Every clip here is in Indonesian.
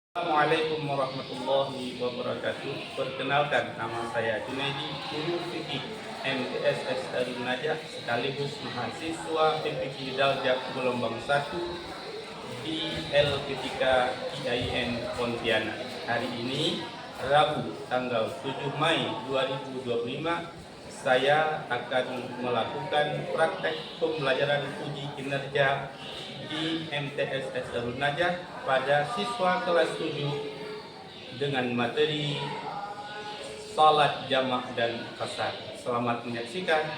Assalamualaikum warahmatullahi wabarakatuh. Perkenalkan, nama saya Junaidi, guru fikih MTSS Darul Najah sekaligus mahasiswa fikih Daljak gelombang 1 di LP3 IAIN Pontianak. Hari ini Rabu tanggal 7 Mei 2025 saya akan melakukan praktek pembelajaran uji kinerja di MTSS Darul Najah pada siswa kelas 7 dengan materi salat jamak dan qasar. Selamat menyaksikan.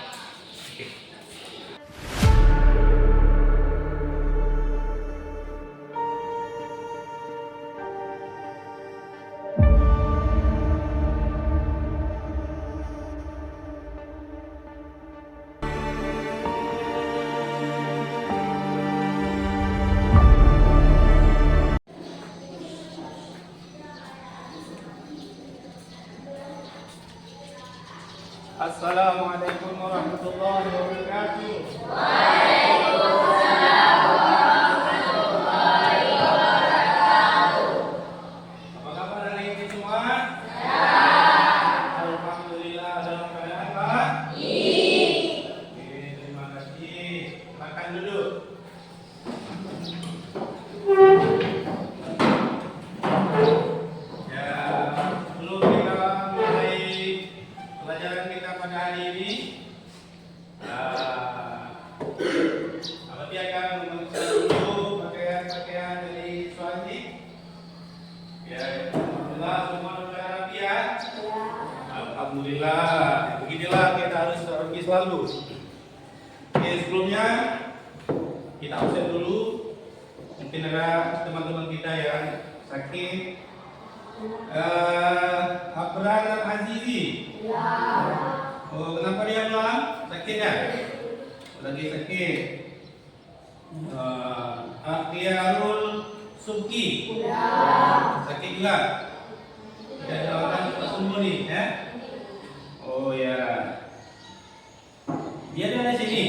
Assalamualaikum warahmatullahi wabarakatuh. Apa kabar hari ini semua? Alhamdulillah dalam keadaan baik. Oke, terima kasih. Makan dulu. Sebelum kita mulai pelajaran kita pada hari ini, Abadi akan memeriksa dulu pakaian-pakaian dari siswa ini. Ya, alhamdulillah semua sudah rapi ya. Alhamdulillah. Beginilah kita harus rapi selalu. Oke, sebelumnya kita absen dulu. Mungkin ada teman-teman kita yang sakit. Abrar Azizi. Oh, kenapa dia belum sakit ya? Lagi sakit. Akhirul Subki. Sakit juga. Ya, ada orang tersembunyi ya. Oh ya. Dia ada di sini.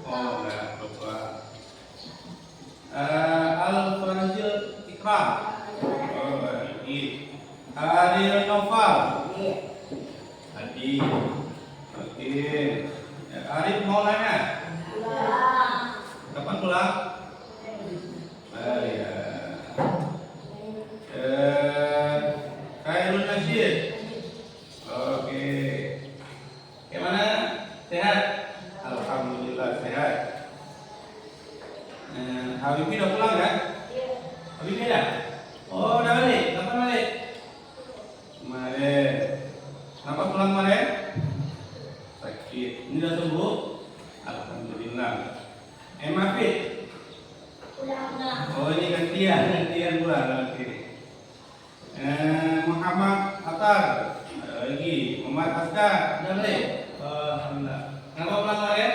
Oh, enggak apa-apa. Al-Farazil Ikram. Adil Noval. Adil. Oke. Arif Maulana. Kapan pulang? Ya. Khairul Nasir. Oke. Gimana? Sehat? Alhamdulillah sehat. Habibie udah pulang kan? Habibie dah? Oh, udah balik. Kapan balik? Kemarin. Kenapa pulang kemarin? Sakit. Ini udah sembuh? Alhamdulillah. Mafid? Oh, ini gantian pulang. Oke. Muhammad Atar. Lagi. Muhammad Askar. Udah balik? Alhamdulillah. Kenapa pulang kemarin?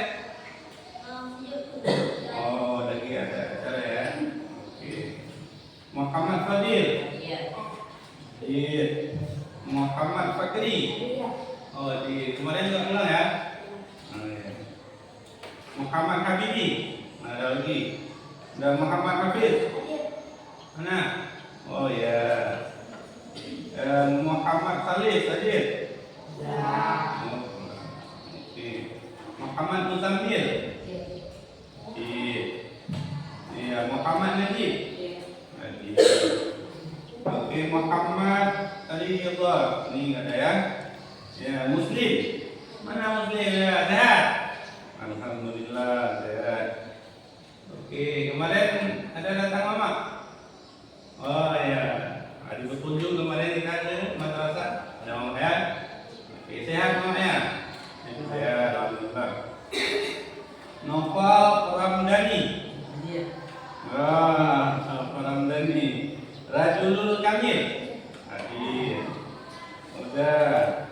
Oh, lagi ada acara ya. Oke. Muhammad Fadil. Iya. Muhammad Fakri. Oh, di kemarin juga pulang ya. Muhammad Habibi. Ada lagi. Dan Muhammad Hafiz. Mana? Oh ya. Muhammad Salih Sajid. Oke. Muhammad Muzammil. Iya. Muhammad Najib. Oke, Muhammad Ali Allah. Ini enggak ada ya. Ya, Muslim. Mana Muslim ya? Sehat? Alhamdulillah sehat. Oke, kemarin ada datang mama. Oh ya, ada berkunjung kemarin kita ke madrasah. Ada mama ya? Oke, sehat mama ya? Sehat, alhamdulillah. Noval Ramdhani. Ramdhani. Rajulul Kamil. Hadir. Udah.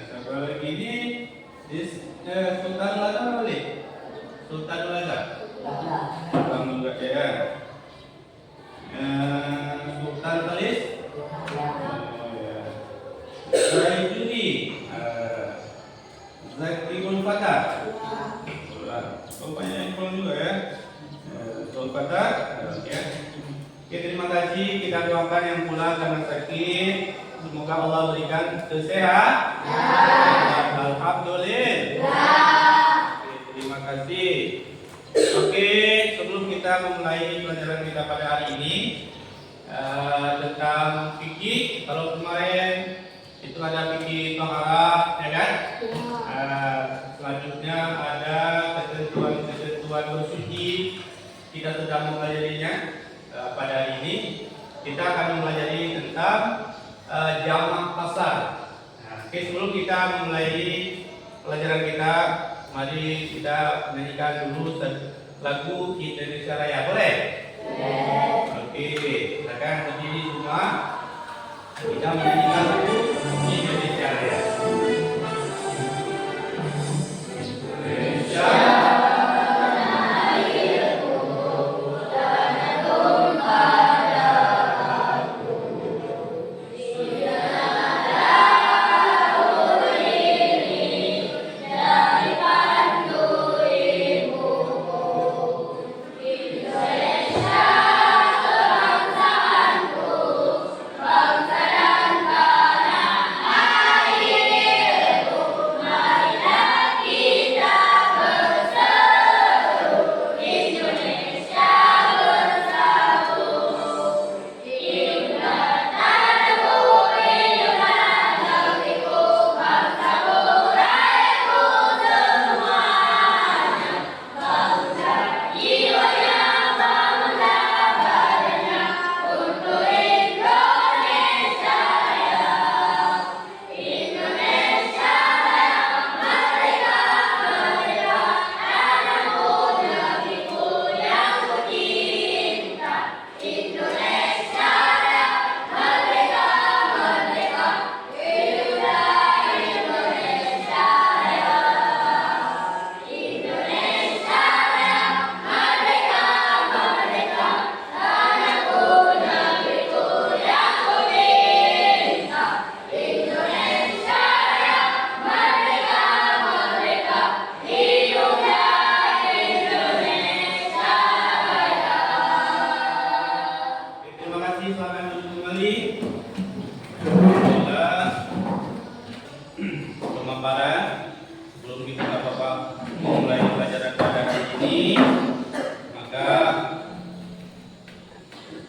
Siapa lagi ini? Sultan Laza boleh? Sultan Laza. Alhamdulillah ya. Sultan Talis. Oh ya. Zaidudi. Zakirul Fatah. Rupanya yang juga ya. Sultan Fatah. Ya. Oke, terima kasih. Kita doakan yang pulang karena sakit. Semoga Allah berikan kesehatan. Alhamdulillah. Oke, terima kasih. Oke, sebelum kita memulai pelajaran kita pada hari ini tentang fikih, kalau kemarin itu ada fikih tohara, ya kan? Selanjutnya ada ketentuan bersuci. Kita sudah mempelajarinya. Pada hari ini kita akan mempelajari tentang jamak kasar. Oke, sebelum kita memulai pelajaran kita, mari kita menyanyikan dulu lagu Indonesia Raya, boleh? Oke, silakan berdiri semua. Kita menyanyikan lagu Indonesia Raya. Indonesia.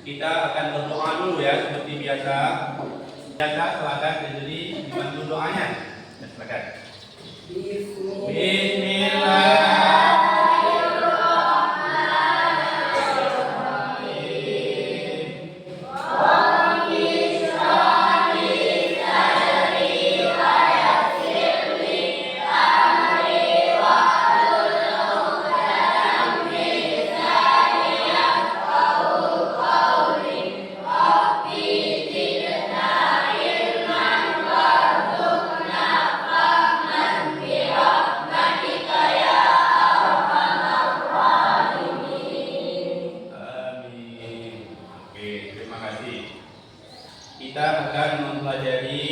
Kita akan berdoa dulu ya, seperti biasa. Silakan berdiri dibantu doanya. Silakan. Bismillah. Kita akan mempelajari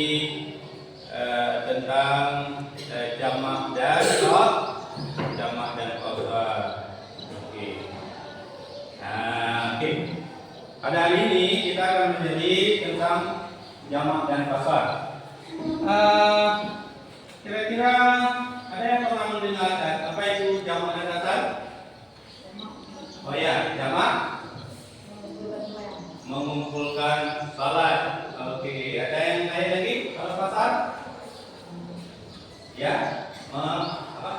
tentang jamak dan qasar. Oke. Nah, oke. Pada hari ini kita akan mempelajari tentang jamak dan qasar. Kira-kira ada yang pernah mendengar apa itu jamak dan qasar? Oh ya, jamak mengumpulkan salat. Oke, ada yang lain lagi? Kalau qasar? Ya,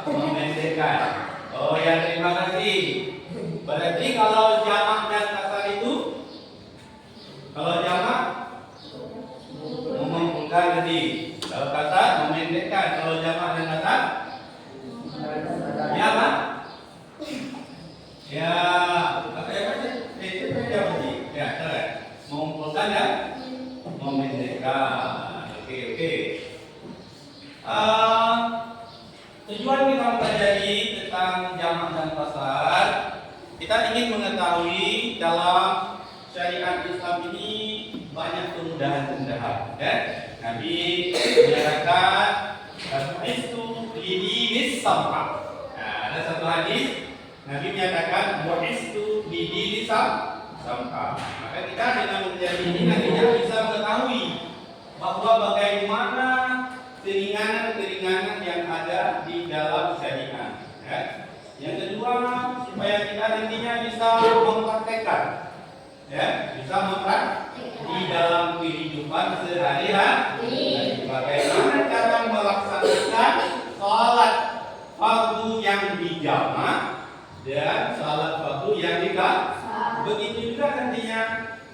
memendekkan. Oh ya, terima kasih. Berarti kalau jamak dan qasar itu, kalau jamak mengumpulkan tadi, kalau qasar memendekkan. Kalau jamak dan qasar, ya Pak? Ya, mengumpulkan dan memendekkan. Oke. Tujuan kita mempelajari tentang jamak dan qasar, kita ingin mengetahui dalam syariat Islam ini banyak kemudahan-kemudahan. Nabi menyatakan bu'istu lidinis samha. Ada satu hadis Nabi menyatakan bu'istu lidinis samka. Maka kita dengan menjadi ini nantinya bisa mengetahui bahwa bagaimana keringanan-keringanan yang ada di dalam syariat. Ya. Yang kedua, supaya kita nantinya bisa mempraktekkan, ya, bisa mempraktekkan di dalam kehidupan sehari-hari. Bagaimana cara melaksanakan sholat fardu yang dijamak dan sholat fardu yang dikasar. Begitu juga nantinya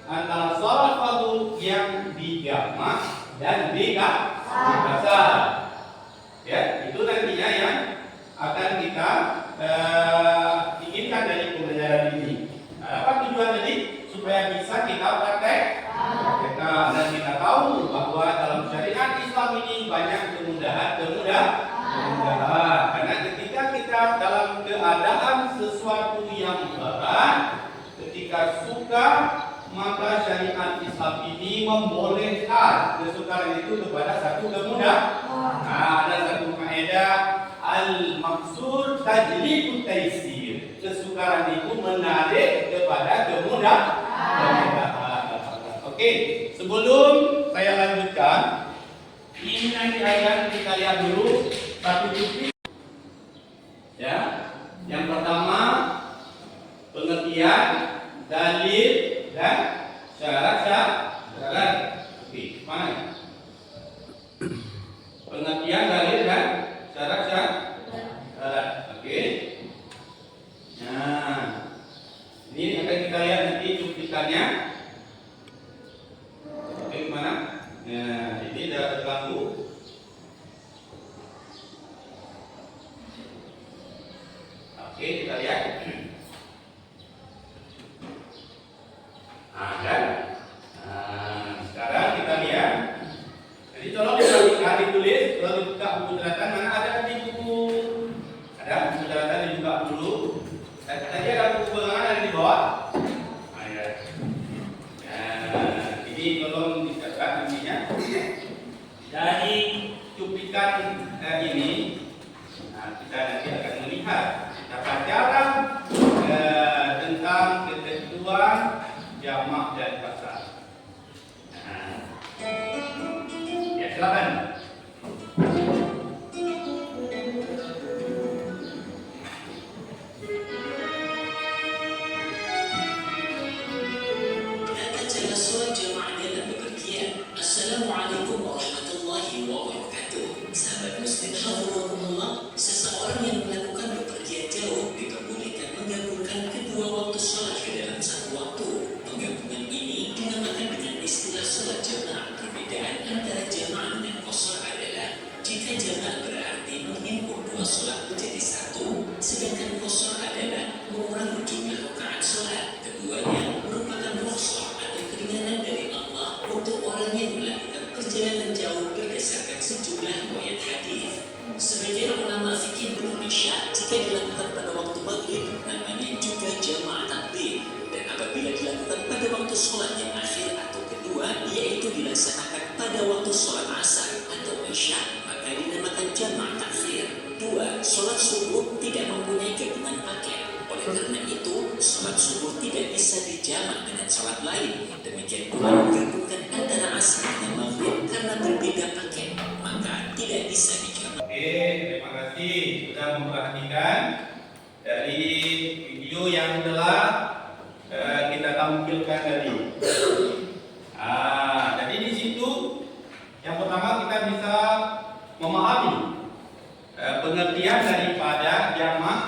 antara sholat fardu yang dijamak dan dikasar. Ya, itu nantinya yang akan kita inginkan dari pembelajaran ini. Apa tujuan tadi? Supaya bisa kita praktekkan dan kita tahu bahwa dalam syariat Islam ini banyak kemudahan. Karena ketika kita dalam keadaan sesuatu yang berat, ketika suka, maka syariat Islam ini membolehkan kesukaran itu kepada satu kemudahan. Ada satu kaidah al-maksud tajlibut taisir. Kesukaran itu menarik kepada kemudahan. Oke, sebelum saya lanjutkan, ini nanti akan kita lihat dulu satu titik. Ya, yang pertama pengertian, dalil dan syarat. Oke, mana? Pengertian, dalil dan syarat. Oke. Nah, ini akan kita lihat nanti cuplikannya. Oke, mana? Nah, ini sudah terganggu. Oke, kita lihat. Kan? Sekarang kita lihat. Jadi tolong diperhatikan, ditulis. Kalau dibuka buku catatan, mana ada di buku? Ada buku catatan dibuka dulu. Tadi ada buku pegangan ada di bawah. Ini tolong dicatat intinya. Dari cuplikan ini, kita nanti akan melihat pelajaran tentang ketentuan jamak dan kasar. Ya, silakan. Assalamualaikum warahmatullahi wabarakatuh. Sahabat muslim hafizakumullah, seseorang yang melakukan bepergian jauh diperbolehkan menggabungkan kedua waktu sholat ke dalam satu waktu. Penggabungan ini dinamakan dengan istilah sholat jamaah. Perbedaan antara jamaah dan qashar adalah jika jamaah berarti menghimpun dua sholat menjadi satu, sedangkan qashar adalah mengurangi jumlah rakaat sholat. Keduanya merupakan rukhsah atau keringanan dari Allah untuk orang yang melakukan perjalanan jauh berdasarkan sejumlah riwayat hadis. Sebagian ulama fikih Indonesia, jika dilakukan pada waktu maghrib, namanya juga jamaah takbir. Dan apabila dilakukan pada waktu sholat yang akhir atau kedua, yaitu dilaksanakan pada waktu sholat asar atau isya, maka dinamakan jamaah takhir. Dua, sholat subuh tidak mempunyai gabungan paket. Oleh karena itu, sholat subuh tidak bisa dijamak dengan sholat lain. Demikian pula menggabungkan antara asar dan maghrib karena berbeda paket, maka tidak bisa dijamak. Oke, terima kasih sudah memperhatikan dari video yang telah kita tampilkan tadi. Jadi di situ yang pertama kita bisa memahami pengertian daripada jamak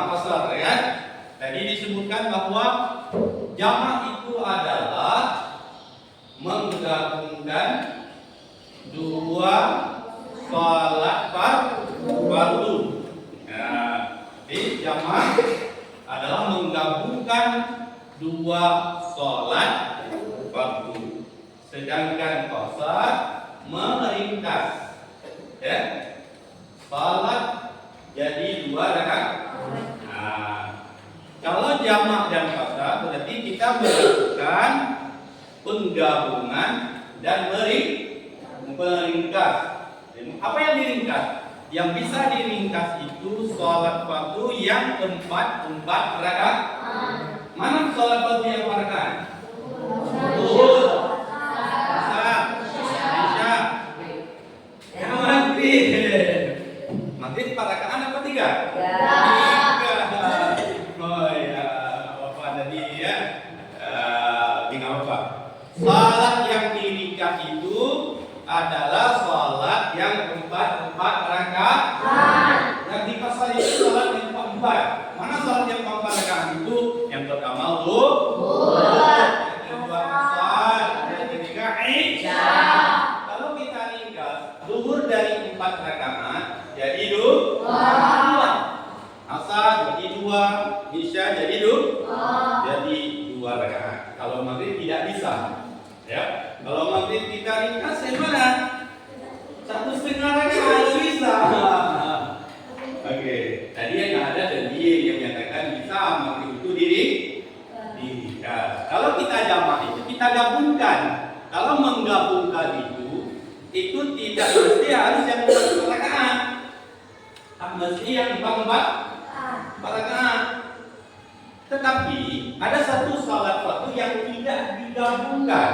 qashar, ya. Tadi disebutkan bahwa jamak itu adalah menggabungkan dua sholat fardu. Jadi jamak adalah menggabungkan dua sholat fardu. Sedangkan qashar meringkas, ya, sholat jadi dua rakaat. Kalau jamak dan qashar berarti kita melakukan penggabungan dan meringkas. Apa yang diringkas? Yang bisa diringkas itu sholat fardu yang empat rakaat. Mana sholat fardu yang rakaat? Zuhur, asar, isya. Yang maghrib. Maghrib 4 rakaat apa 3? 3. Oh ya, Bapak tadi ya. Tinggal apa? Salat yang diringkas itu adalah salat yang 4 rakaat. Yang di pasal itu salat yang 4. Mana salat yang 4 rakaat itu? Yang pertama zuhur, yang kedua asar, yang ketiga isya. Kalau kita ringkas, zuhur dari 4 rakaat jadi 2. Asar jadi 2, isya jadi 2. Jadi 2 rakaat. Kalau maghrib tidak bisa. Ya. Kalau maghrib kita ringkas gimana? 1,5 rakaat bisa. Oke. Tadi yang ada dalil yang menyatakan bisa maghrib itu diringkas. Kalau kita jamak itu kita gabungkan. Kalau menggabungkan itu tidak mesti harus yang 4 rakaat. Tak mesti yang 4 rakaat. Tetapi ada satu salat fardu yang tidak digabungkan.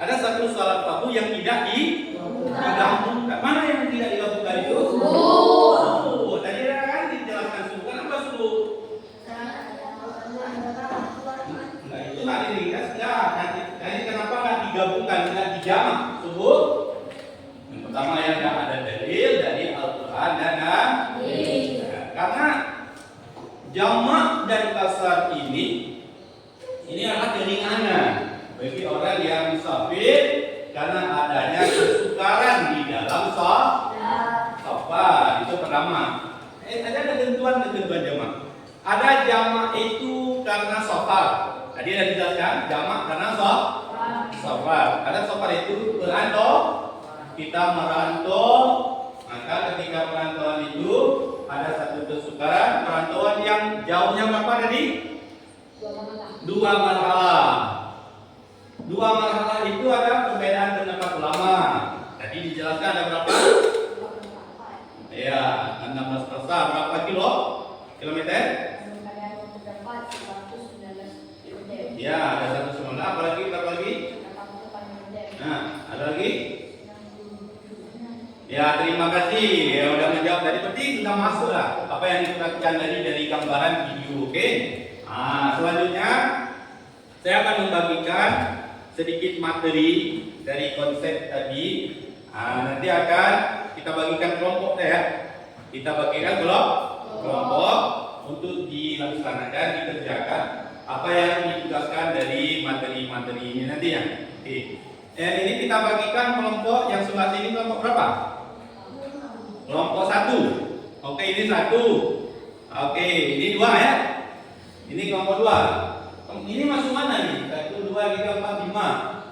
Ada satu salat fardu yang tidak digabungkan. Mana yang tidak digabungkan itu? Subuh. Tadi kan dijelaskan subuh. Kenapa subuh? Nah, itu nggak diringkas. Nanti kenapa nggak digabungkan? Nggak dijamak subuh? Yang pertama yang nggak ada dalil dari Al-Quran dan hadis. Karena jamak dan kasar ini adalah keringanan bagi orang yang musafir karena adanya kesukaran di dalam safar. Itu pertama. Ada ketentuan jamak. Ada jamak itu karena safar. Tadi ada dijelaskan jamak karena safar. Karena safar itu merantau. Kita merantau, maka ketika perantauan itu ada satu kesukaran perantauan yang jauhnya berapa tadi? 2 marhalah. 2 marhalah itu ada perbedaan pendapat ulama. Tadi dijelaskan ada berapa? Ya, 16 persa berapa kilometer? Ya, ada 119. Apalagi berapa lagi? Nah, ada lagi? Ya, terima kasih. Ya, udah menjawab tadi. Berarti sudah masuk lah apa yang diperhatikan dari gambaran video, oke? Selanjutnya saya akan membagikan sedikit materi dari konsep tadi. Nanti akan kita bagikan kelompok ya. Kita bagikan kelompok untuk dilaksanakan, dikerjakan apa yang ditugaskan dari materi-materi ini nanti ya. Oke. Ini kita bagikan kelompok yang sebelah sini kelompok berapa? Kelompok 1. Oke, ini 1. Oke, ini 2 ya. Ini kelompok 2. Ini masuk mana nih? 1, 2, 3, 4, 5.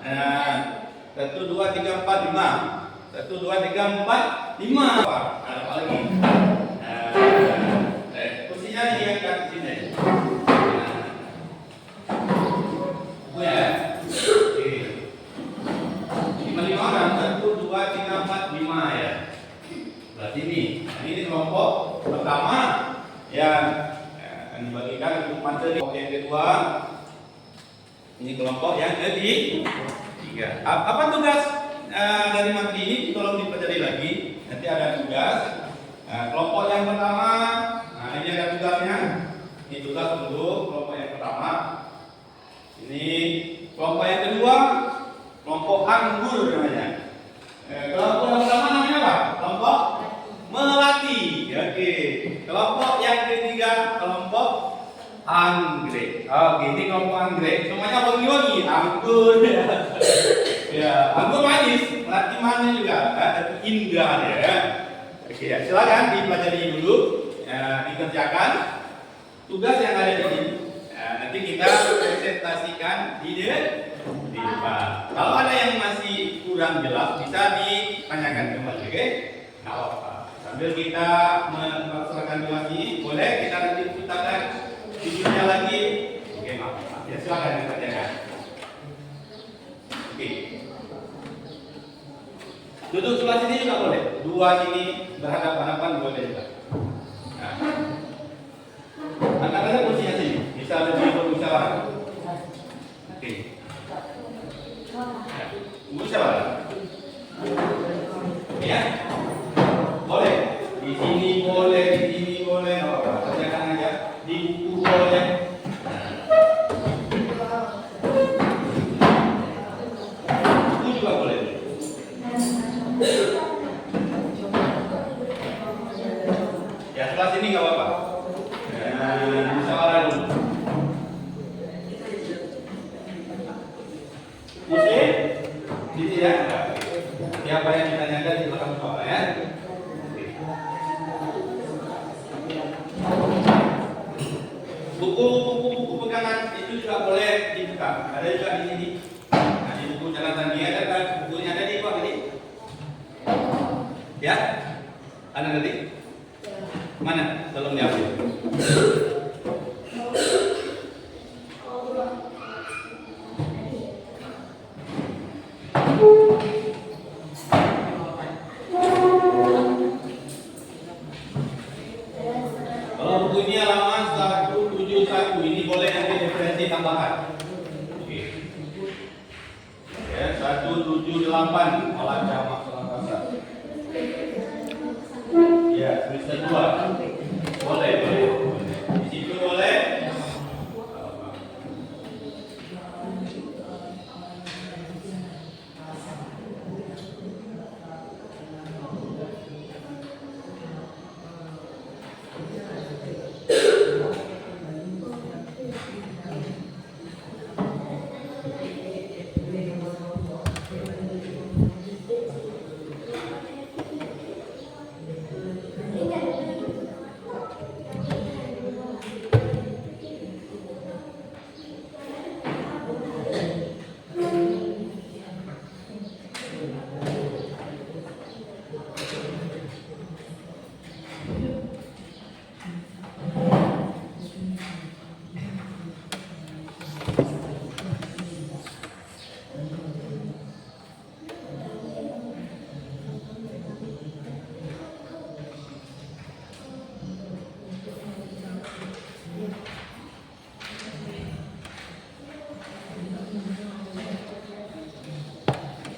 1, 2, 3, 4, 5. 1, 2, 3, 4, 5. Ada apa lagi? Kursinya diangkat ke sini. Ya. Oke. 5 orang. 1, 2, 3, 4, 5 ya. Berarti ini kelompok pertama yang dibagikan untuk materi. Kelompok yang kedua, ini kelompok yang ketiga. Apa tugas dari materi ini? Tolong dipelajari lagi. Nanti ada tugas. Kelompok yang pertama, ini ada tugasnya. Ini tugas untuk kelompok yang pertama. Ini kelompok yang kedua, kelompok anggur namanya. Kelompok yang pertama namanya apa? Kelompok melati. Oke. Kelompok yang ketiga, kelompok anggrek. Oke, ini kelompok anggrek. Semuanya wangi-wangi, anggur. Ya, anggur manis, melati manis juga. Tapi indah ya. Oke, ya. Silakan dipelajari dulu, dikerjakan tugas yang ada di sini. Nanti kita presentasikan di depan. Kalau ada yang masih kurang jelas, bisa ditanyakan kembali, oke? Nah, sambil kita melaksanakan tugas ini, boleh kita nanti putarkan videonya lagi. Oke, maaf. Ya, silakan dikerjakan. Oke. Duduk sebelah sini juga boleh. 2 sini berhadapan-hadapan boleh juga. Nah. Angkat aja kursinya sini, bisa lebih bermusyawarah. boleh. Buku juga boleh. Ya sebelah sini nggak apa-apa. Musyawarah dulu. Muslim, gitu ya. Siapa yang ditanyakan di belakang musyawarah ya? Buku pegangan itu juga boleh dibuka. Ada juga di sini. Nah, di buku catatan dia ada kan? Bukunya ada di bawah tadi. Ya? Ada nanti? Mana? Tolong diambil. Kalau buku ini halaman 171 ini boleh nanti referensi tambahan. Oke. Ya, 178 alat jamak salah kata. Ya, semester 2. Boleh. Di situ boleh.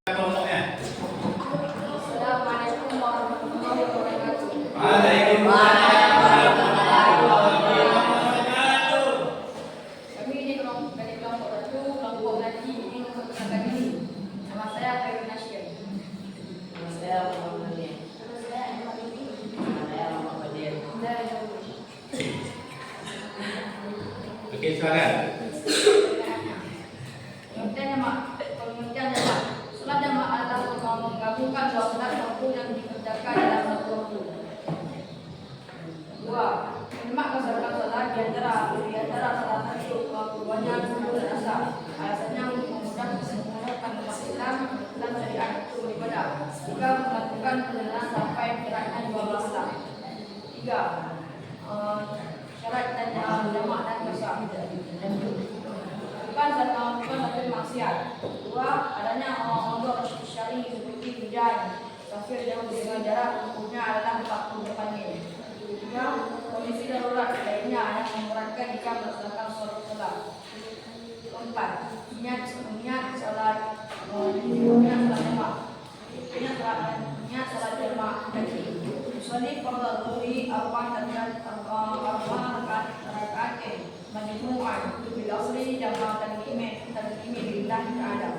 Kelompoknya. Assalamualaikum warahmatullahi wabarakatuh. Waalaikumsalam warahmatullahi wabarakatuh. Kami ini dari kelompok 1, kelompok ngaji ini memperkenalkan diri. Nama saya Khairul Nasyir. Nama saya Muhammad Nadia. Nama saya Ahmad Nabi. Nama saya Muhammad Nadia. Saya Nabi. Oke, silakan. Pengertian jamak. Salat jamak adalah menggabungkan dua salat waktu yang dikerjakan dalam satu waktu. 2. Jamak berdasarkan salat di antara salah satu keduanya subuh dan asar. Alasannya untuk memudahkan umat Islam dalam syariat itu beribadah. 3. Melakukan perjalanan sampai kiraatnya 12 malam. 3. Syarat dan jamak dan besar. Bukan satu maksiat. 2. Adanya Allah syari seperti hujan, safir yang dengan jarak tempuhnya adalah 48 mil. 3. Kondisi darurat lainnya yang memberatkan jika melaksanakan sholat salat. 4. Niat salat jamak. Niat salat jamak tadi. Usolli fardhu dhuhri arba'an rakaat majmu'an bil asri jama'atan lillahi ta'ala.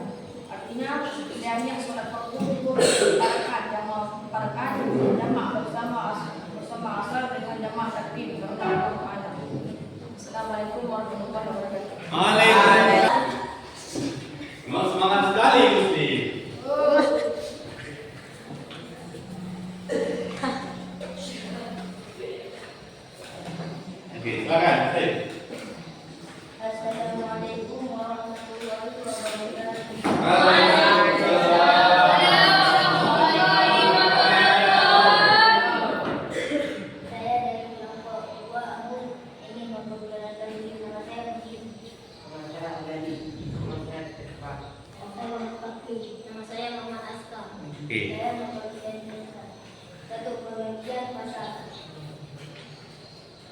Artinya niatnya salat fardu rakaat jamak bersama asar dengan jamak takbir kepada Allah Taala. Assalamualaikum warahmatullahi wabarakatuh. Waalaikumsalam. Memang semangat sekali Gusti. Oke, silakan. Assalamualaikum warahmatullahi wabarakatuh. Saya dari kelompok 2 Abu ingin memperkenalkan diri. Nama saya Mujib. Nama saya Abdani. Nama saya Tepat. Saya Muhammad Fakri. Nama saya Muhammad Aska. Oke. Saya memperkenalkan diri. 1. Pengertian pasal.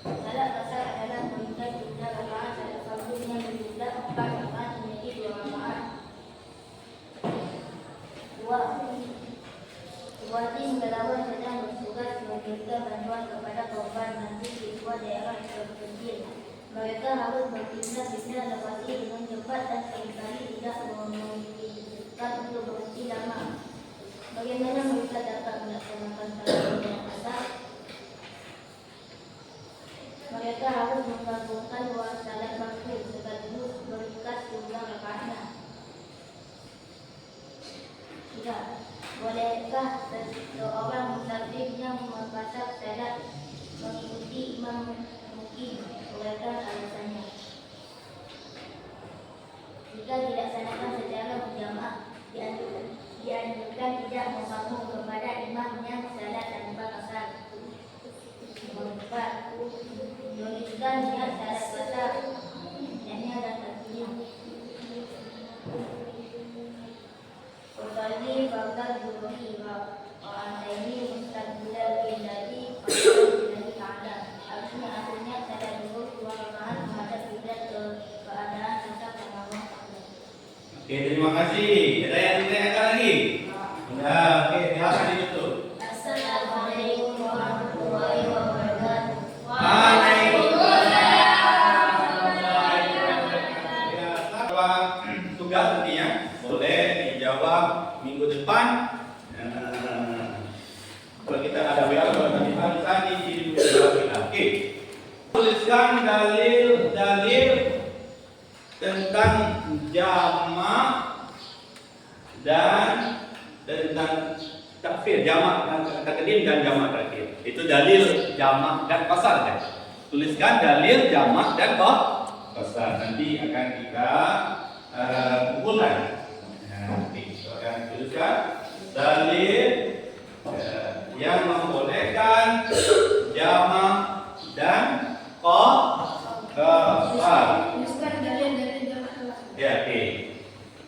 Salat pasal adalah meningkat jumlah rakaat salat fardu yang berjumlah 4 rakaat menjadi 2 rakaat. 2. Wajib melawan sedang bertugas memberikan bantuan kepada korban nanti di sebuah daerah yang terpencil. Mereka harus berpindah-pindah lokasi dengan cepat dan seringkali tidak memungkinkan untuk berhenti lama. Bagaimana mereka dapat melaksanakan salat yang asar? Mereka harus menggabungkan dua salat maghrib sekaligus beringkas jumlah rakaatnya. 3. Bolehkah seseorang musafir yang membaca salat mengikuti imam mukim? Uraikan alasannya. Jika dilaksanakan secara berjamaah, dianjurkan tidak memakmum kepada imam yang salat tanpa qasar. 4. Tuliskan niat salat qasar, niatnya dan takdirnya. Usalli fardal zuhri wa antaini mustaqbilal qiblati fardal ta'ala. Artinya salat zuhur 2 rakaat menghadap kiblat keadaan tetap mengambil. Oke, terima kasih. Ada yang ditanyakan lagi? Ya, oke, silakan ditutup. Assalamualaikum warahmatullahi wabarakatuh. Tugas nantinya boleh dijawab minggu depan. Kalau kita ada WA, kalau nanti bisa dikirim kita. Oke. Tuliskan dalil tentang jamak dan tentang takfir, jamak dan takdim dan jamak takfir. Itu dalil jamak dan qasar kan. Tuliskan dalil jamak dan qasar. Nanti akan kita kumpulkan. Nanti akan tuliskan dalil yang membolehkan jamak dan qasar. Ya, oke.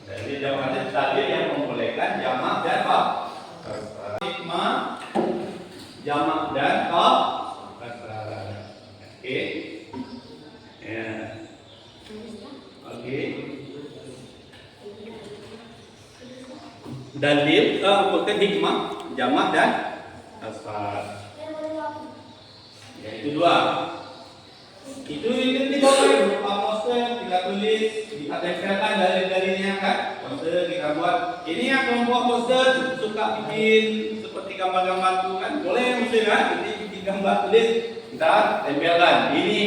Jadi dalil yang membolehkan jamak dan qasar. Hikmah jamak dan qasar. Oke. Ya. Oke. Dalil bukan hikmah jamak dan qasar. Ya, itu 2. Itu di bawah berupa poster kita tulis, ditempelkan dalil-dalilnya kan. Poster kita buat. Ini yang kelompok poster suka bikin seperti gambar-gambar itu kan. Boleh mesti kan? Jadi bikin gambar tulis kita tempelkan. Ini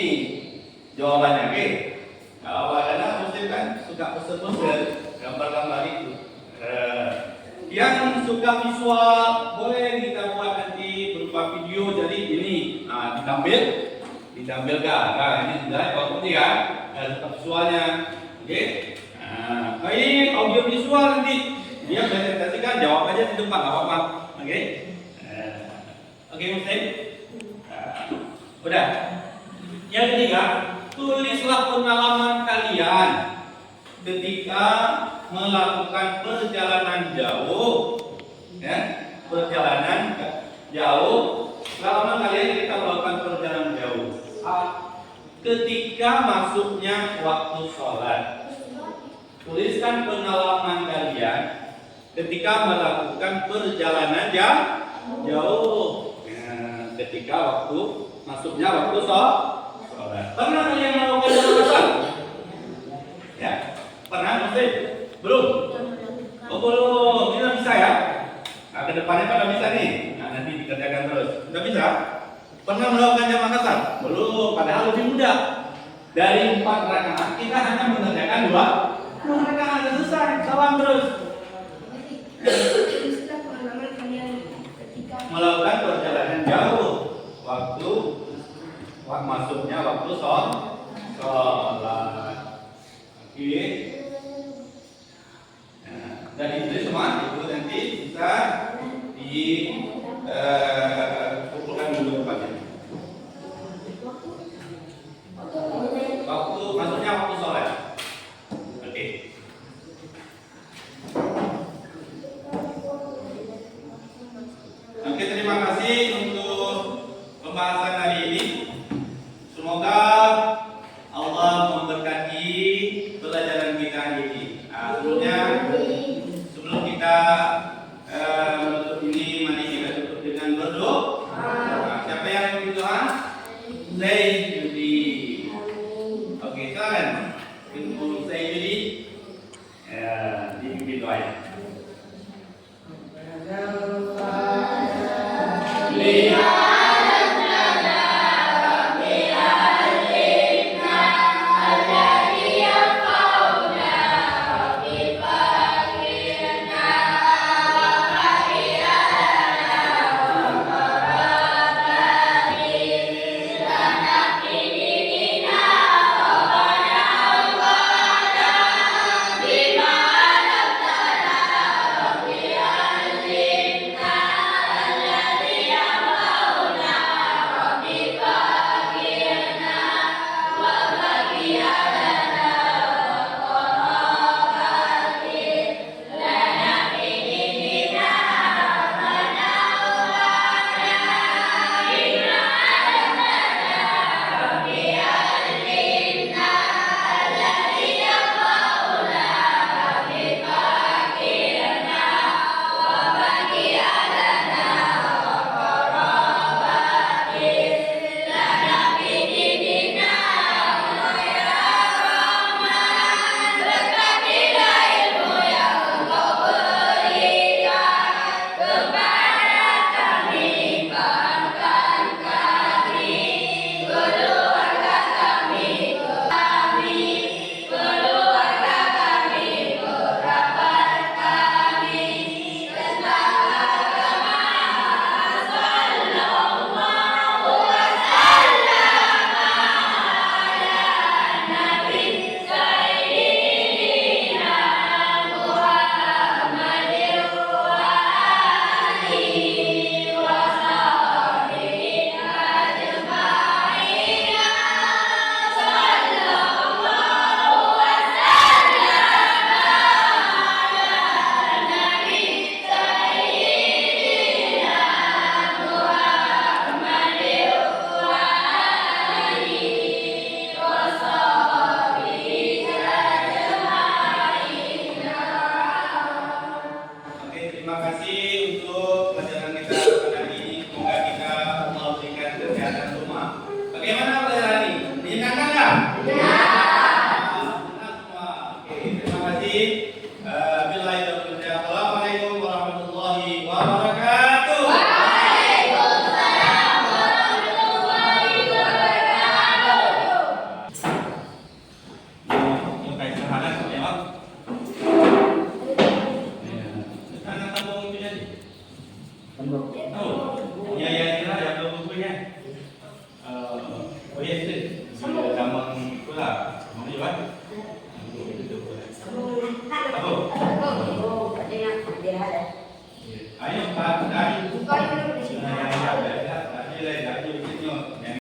jawabannya, oke? Kalau ada muslim kan suka poster-poster gambar-gambar itu. Yang suka visual boleh kita buat nanti berupa video. Jadi ini ditampilkan. Nah, ini sudah outputnya kan, suka visualnya, oke? Nah, ini audio visual nanti dia presentasikan, jawab aja di depan, nggak apa-apa, oke? Oke, muslim. Udah. Yang ketiga, tulislah pengalaman kalian ketika melakukan perjalanan jauh, ya, perjalanan jauh. Pengalaman kalian ketika melakukan perjalanan jauh. Ketika masuknya waktu sholat, tuliskan pengalaman kalian ketika melakukan perjalanan jauh. Ya, ketika masuknya waktu sholat. Pernah kalian melakukan sholat? Ya, pernah muslim? Belum? Oh belum, ini udah bisa ya? Nah, ke depannya pada bisa nih. Nah, nanti dikerjakan terus. Udah bisa? Pernah melakukan jamak qasar? Belum, padahal lebih mudah. Dari 4 rakaat kita hanya mengerjakan 2 rakaat, selesai. Salam terus. Melakukan perjalanan jauh waktu masuknya waktu sholat. Oke. Dan itu semua itu nanti bisa dikumpulkan dulu depannya. Waktu maksudnya waktu sholat. Oke. Oke, terima kasih untuk pembahasan hari ini. Semoga Allah memberkati pelajaran kita. silakan. Ibu saya jadi dipimpin doanya. Terima kasih untuk pelajaran kita pada hari ini. Semoga kita Allah berikan kesehatan semua. Bagaimana pelajaran ini? Menyenangkan nggak? Ya. Senang semua. Oke, terima kasih. Billahi taufiq. Assalamualaikum warahmatullahi wabarakatuh. Waalaikumsalam warahmatullahi wabarakatuh. Yung kahit sahanan, ya, anak kampung itu jadi. Oh, ya inilah yang bukunya. Oh ya itu, gampang pula, mau juga.